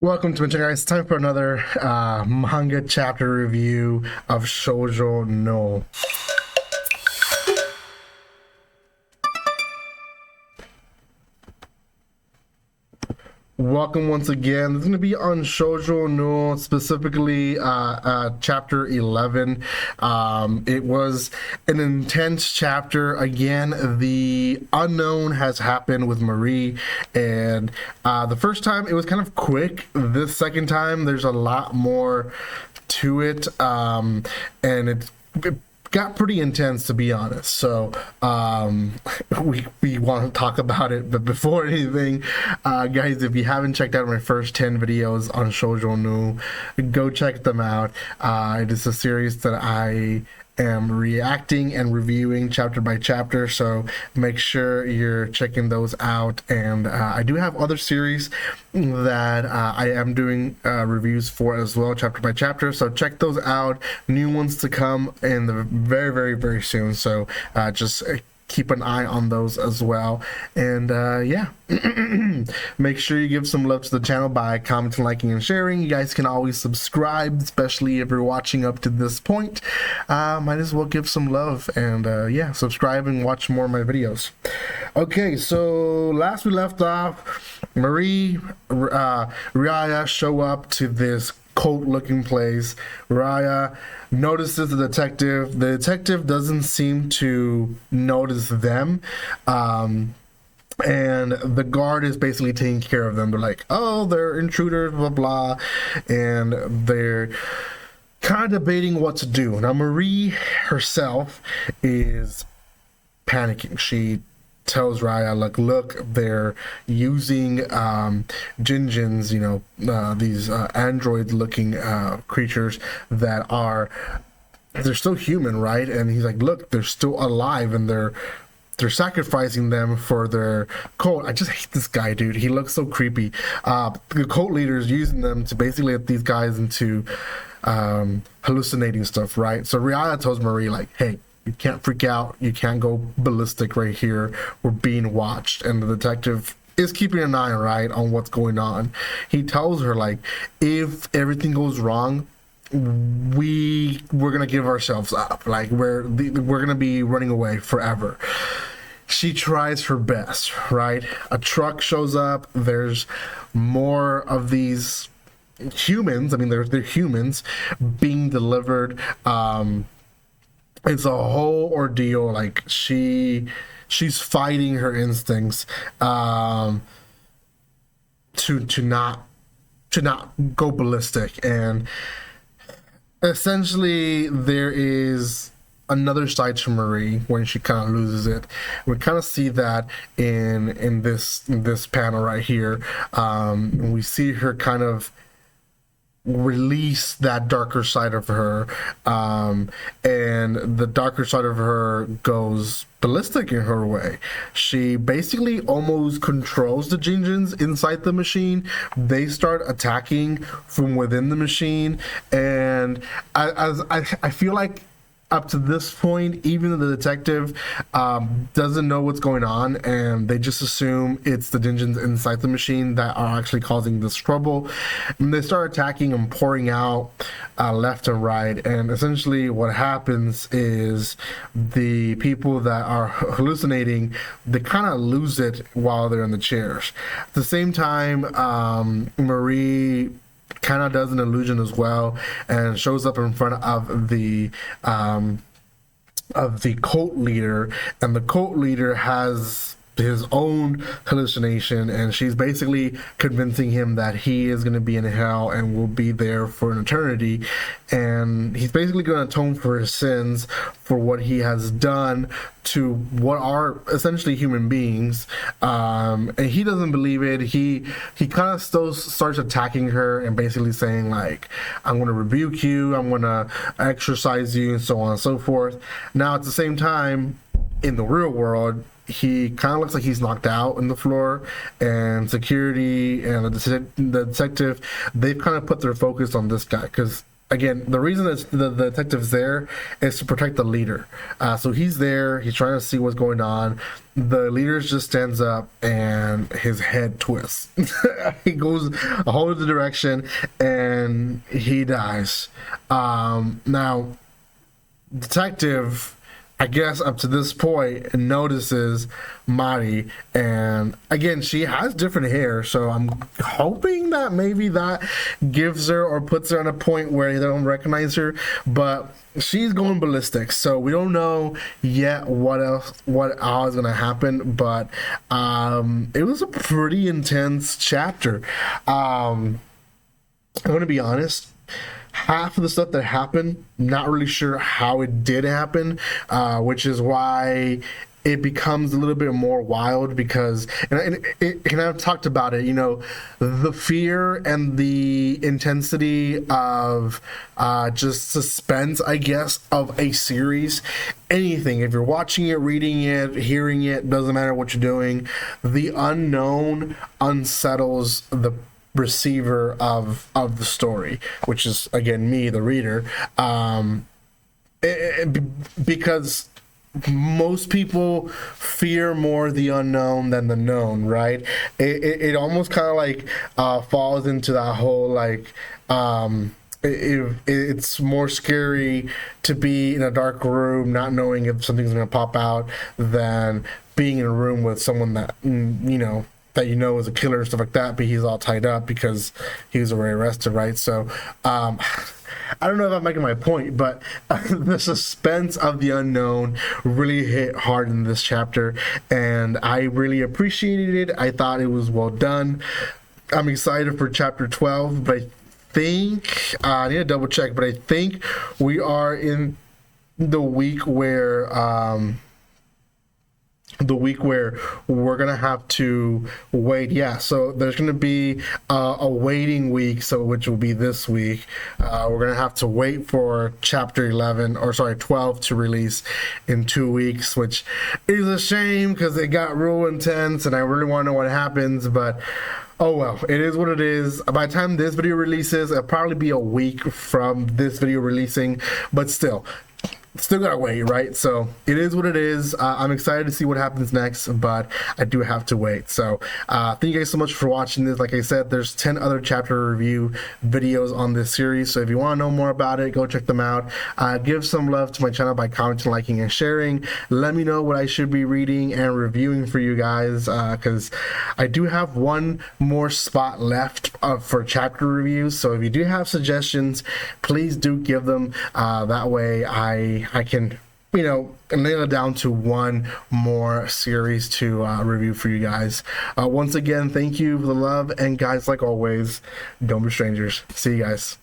Welcome to Manga, guys. It's time for another manga chapter review of Shojo Null. Welcome once again. It's going to be on Shojo Null, specifically chapter 11. It was an intense chapter. Again, the unknown has happened with Marie, and the first time it was kind of quick. This second time, there's a lot more to it, and it got pretty intense, to be honest. So we want to talk about it, but before anything, guys, if you haven't checked out my first 10 videos on Shoujo Nu, go check them out. It is a series that I am reacting and reviewing chapter by chapter, so make sure you're checking those out. And I do have other series that I am doing reviews for as well, chapter by chapter, so check those out. New ones to come in the very soon, so just keep an eye on those as well. And yeah, make sure you give some love to the channel by commenting, liking, and sharing. You guys can always subscribe, especially if you're watching up to this point. Might as well give some love, and yeah, subscribe and watch more of my videos. Okay, so last we left off, Marie, Riaya show up to this cult-looking place. Raya notices the detective. The detective doesn't seem to notice them. And the guard is basically taking care of them. They're like, oh, they're intruders, blah, blah. And they're kind of debating what to do. Now, Marie herself is panicking. She tells Raya, like, look, they're using Jinjins, these android-looking creatures that they're still human, right? And he's like, look, they're still alive, and they're sacrificing them for their cult. I just hate this guy, dude. He looks so creepy. The cult leader is using them to basically let these guys into hallucinating stuff, right? So Rihanna tells Marie, like, hey, you can't freak out. You can't go ballistic right here. We're being watched. And the detective is keeping an eye, right, on what's going on. He tells her, like, if everything goes wrong, we're gonna give ourselves up. Like, we're gonna be running away forever. She tries her best, right? A truck shows up. There's more of these humans. I mean, they're humans being delivered. It's a whole ordeal. Like, she's fighting her instincts to not go ballistic. And essentially there is another side to Marie when she kind of loses it. We kind of see that in this panel right here. We see her kind of release that darker side of her, and the darker side of her goes ballistic in her way. She basically almost controls the Jinjins inside the machine. They start attacking from within the machine, and I feel like up to this point, even the detective doesn't know what's going on, and they just assume it's the Jinjins inside the machine that are actually causing this trouble. And they start attacking and pouring out left and right. And essentially what happens is the people that are hallucinating, they kind of lose it while they're in the chairs. At the same time, Marie kind of does an illusion as well and shows up in front of the cult leader, and the cult leader has his own hallucination, and she's basically convincing him that he is going to be in hell and will be there for an eternity, and he's basically going to atone for his sins for what he has done to what are essentially human beings. And he doesn't believe it. He kind of still starts attacking her and basically saying, like, I'm going to rebuke you, I'm going to exorcise you, and so on and so forth. Now, at the same time, in the real world, he kind of looks like he's knocked out on the floor, and security and the detective, they've kind of put their focus on this guy because again, the reason that the detective's there is to protect the leader. So he's there, he's trying to see what's going on. The leader just stands up and his head twists. He goes a whole other direction and he dies. Now, detective, I guess up to this point, notices Mari, and again, she has different hair, so I'm hoping that maybe that gives her or puts her on a point where they don't recognize her, but she's going ballistic, so we don't know yet what else is gonna happen, but it was a pretty intense chapter. I'm gonna be honest, half of the stuff that happened, not really sure how it did happen, which is why it becomes a little bit more wild because, and I've talked about it, you know, the fear and the intensity of just suspense, I guess, of a series. Anything, if you're watching it, reading it, hearing it, doesn't matter what you're doing, the unknown unsettles the receiver of the story, which is again me, the reader, because most people fear more the unknown than the known, right? It almost kind of like falls into that whole like it's more scary to be in a dark room not knowing if something's going to pop out than being in a room with someone that that is a killer and stuff like that, but he's all tied up because he was already arrested, right? So I don't know if I'm making my point, but the suspense of the unknown really hit hard in this chapter, and I really appreciated it. I thought it was well done. I'm excited for chapter 12, but I think I need to double check, but I think we are in the week where we're gonna have to wait. Yeah, so there's gonna be a waiting week, so which will be this week. We're gonna have to wait for chapter 12 to release in 2 weeks, which is a shame because it got real intense and I really want to know what happens, but oh well, it is what it is. By the time this video releases, it'll probably be a week from this video releasing, but still gotta wait, right? So it is what it is. I'm excited to see what happens next, but I do have to wait. So thank you guys so much for watching this. Like I said, there's 10 other chapter review videos on this series, so if you want to know more about it, go check them out. Give some love to my channel by commenting, liking, and sharing. Let me know what I should be reading and reviewing for you guys, because I do have one more spot left for chapter reviews, so if you do have suggestions, please do give them. That way I can, nail it down to one more series to review for you guys. Once again, thank you for the love, and guys, like always, don't be strangers. See you guys.